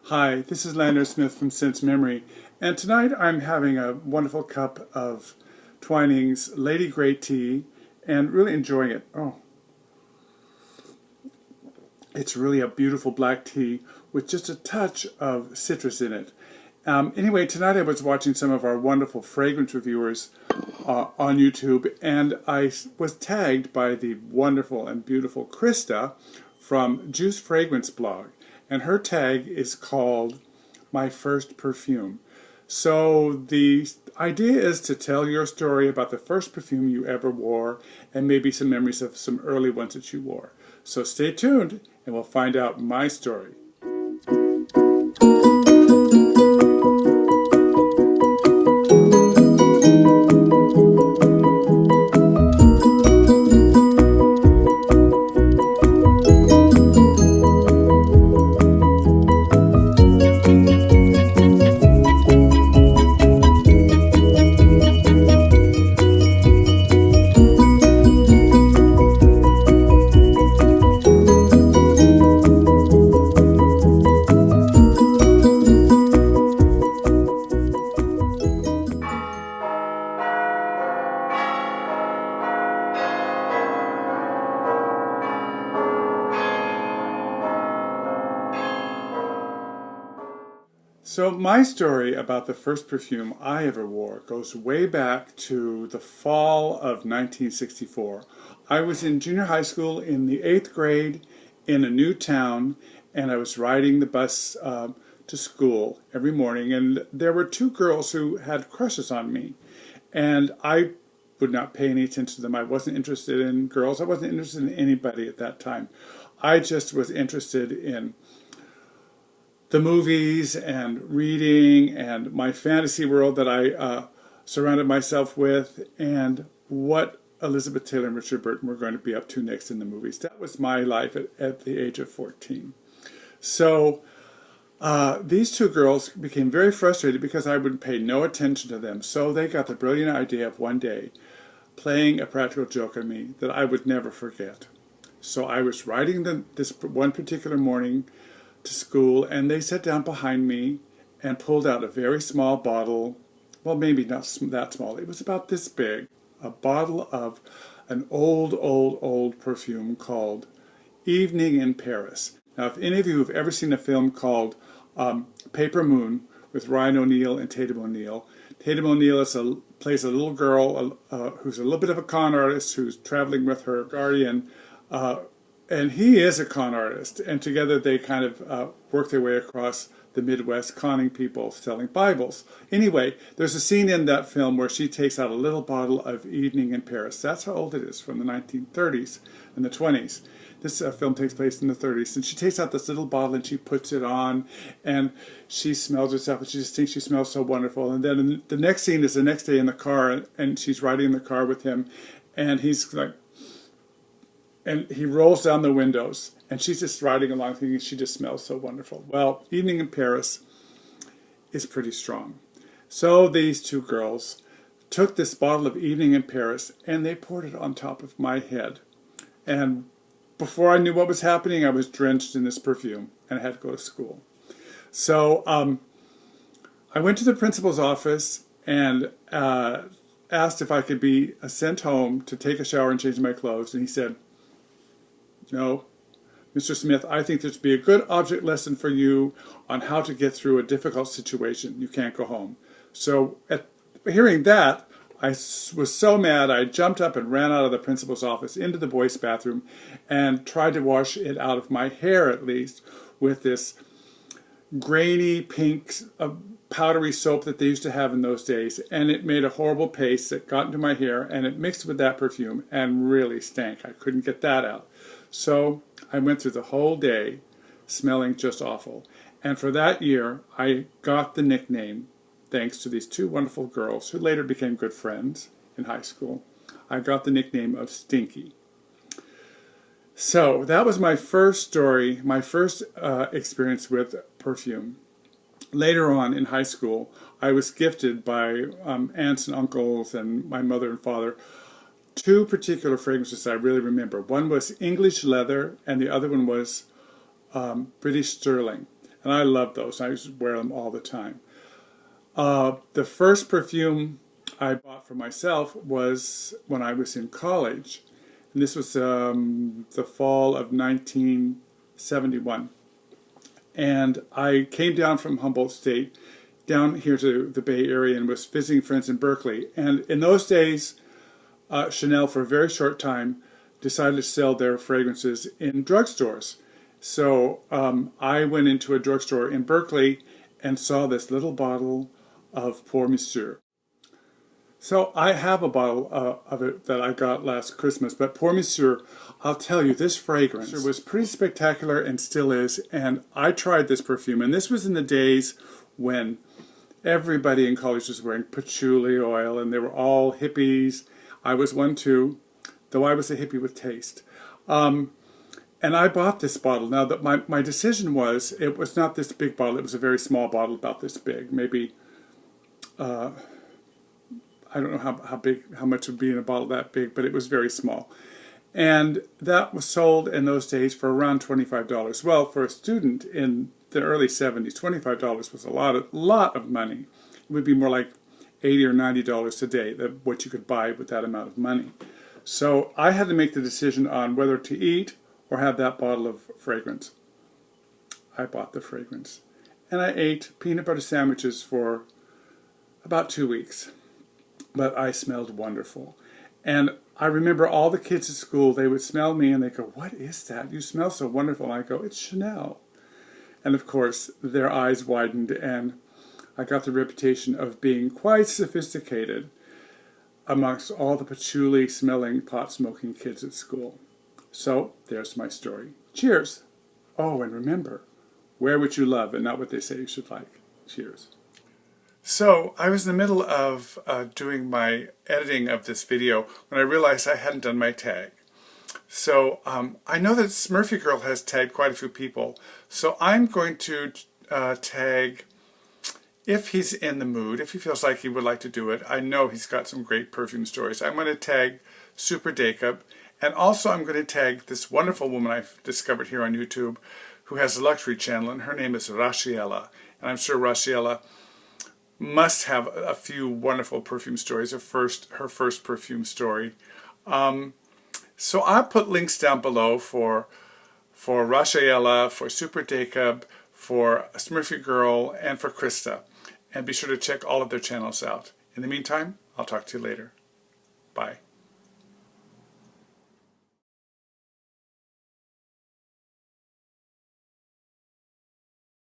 Hi, this is Lander Smith from Sense Memory, and tonight I'm having a wonderful cup of Twinings Lady Grey tea and really enjoying it. Oh, it's really a beautiful black tea with just a touch of citrus in it. Anyway, tonight I was watching some of our wonderful fragrance reviewers on YouTube, and I was tagged by the wonderful and beautiful Krista from Juice Fragrance blog, and her tag is called My First Perfume. So the idea is to tell your story about the first perfume you ever wore and maybe some memories of some early ones that you wore. So stay tuned and we'll find out my story. So my story about the first perfume I ever wore goes way back to the fall of 1964. I was in junior high school in the 8th grade in a new town, and I was riding the bus to school every morning, and there were two girls who had crushes on me, and I would not pay any attention to them. I wasn't interested in girls. I wasn't interested in anybody at that time. I just was interested in the movies and reading and my fantasy world that I surrounded myself with, and what Elizabeth Taylor and Richard Burton were going to be up to next in the movies. That was my life at the age of 14. So these two girls became very frustrated because I would pay no attention to them. So they got the brilliant idea of one day playing a practical joke on me that I would never forget. So I was riding this one particular morning to school, and they sat down behind me and pulled out a very small bottle, well, maybe not that small, it was about this big, a bottle of an old perfume called Evening in Paris. Now, if any of you have ever seen a film called Paper Moon with Ryan O'Neal and Tatum O'Neal, Tatum O'Neal plays a little girl who's a little bit of a con artist who's traveling with her guardian, and he is a con artist, and together they kind of work their way across the Midwest, conning people, selling Bibles. Anyway, there's a scene in that film where she takes out a little bottle of Evening in Paris. That's how old it is, from the 1930s and the 20s. This film takes place in the 30s, and she takes out this little bottle and she puts it on, and she smells herself, and she just thinks she smells so wonderful. And then the next scene is the next day in the car, and she's riding in the car with him, and he's like, and he rolls down the windows, and she's just riding along thinking she just smells so wonderful. Well, Evening in Paris is pretty strong. So these two girls took this bottle of Evening in Paris, and they poured it on top of my head. And before I knew what was happening, I was drenched in this perfume, and I had to go to school. So I went to the principal's office and asked if I could be sent home to take a shower and change my clothes, and he said, "No, Mr. Smith, I think this would be a good object lesson for you on how to get through a difficult situation. You can't go home." So at hearing that, I was so mad, I jumped up and ran out of the principal's office into the boys' bathroom and tried to wash it out of my hair, at least, with this grainy pink powdery soap that they used to have in those days. And it made a horrible paste that got into my hair, and it mixed with that perfume and really stank. I couldn't get that out. So I went through the whole day smelling just awful. And for that year, I got the nickname, thanks to these two wonderful girls who later became good friends in high school. I got the nickname of Stinky. So that was my first story, my first experience with perfume. Later on in high school, I was gifted by aunts and uncles and my mother and father two particular fragrances I really remember. One was English leather, and the other one was British sterling. And I love those. I used to wear them all the time. The first perfume I bought for myself was when I was in college. And this was the fall of 1971. And I came down from Humboldt State down here to the Bay Area and was visiting friends in Berkeley. And in those days, Chanel, for a very short time, decided to sell their fragrances in drugstores. So I went into a drugstore in Berkeley and saw this little bottle of Pour Monsieur. So I have a bottle of it that I got last Christmas, but Pour Monsieur, I'll tell you, this fragrance was pretty spectacular and still is, and I tried this perfume, and this was in the days when everybody in college was wearing patchouli oil, and they were all hippies. I was one too, though I was a hippie with taste. And I bought this bottle. Now, that my decision was, it was not this big bottle, it was a very small bottle, about this big, maybe... I don't know how much would be in a bottle that big, but it was very small. And that was sold in those days for around $25. Well, for a student in the early 70s, $25 was a lot of money. It would be more like $80 or $90 today, what you could buy with that amount of money. So I had to make the decision on whether to eat or have that bottle of fragrance. I bought the fragrance. And I ate peanut butter sandwiches for about 2 weeks. But I smelled wonderful. And I remember all the kids at school, they would smell me and they go, "What is that? You smell so wonderful." And I go, "It's Chanel." And of course, their eyes widened and I got the reputation of being quite sophisticated amongst all the patchouli smelling, pot smoking kids at school. So there's my story. Cheers. Oh, and remember, wear what you love and not what they say you should like. Cheers. So I was in the middle of doing my editing of this video when I realized I hadn't done my tag. So I know that Smurfy Girl has tagged quite a few people. So I'm going to tag, if he's in the mood, if he feels like he would like to do it. I know he's got some great perfume stories. I'm going to tag Super Jacob. And also I'm going to tag this wonderful woman I've discovered here on YouTube who has a luxury channel, and her name is Raciela. And I'm sure Raciela must have a few wonderful perfume stories. Her first perfume story. So I'll put links down below for Raciela, for Super Jacob, for Smurfy Girl, and for Krista. And be sure to check all of their channels out. In the meantime, I'll talk to you later. Bye.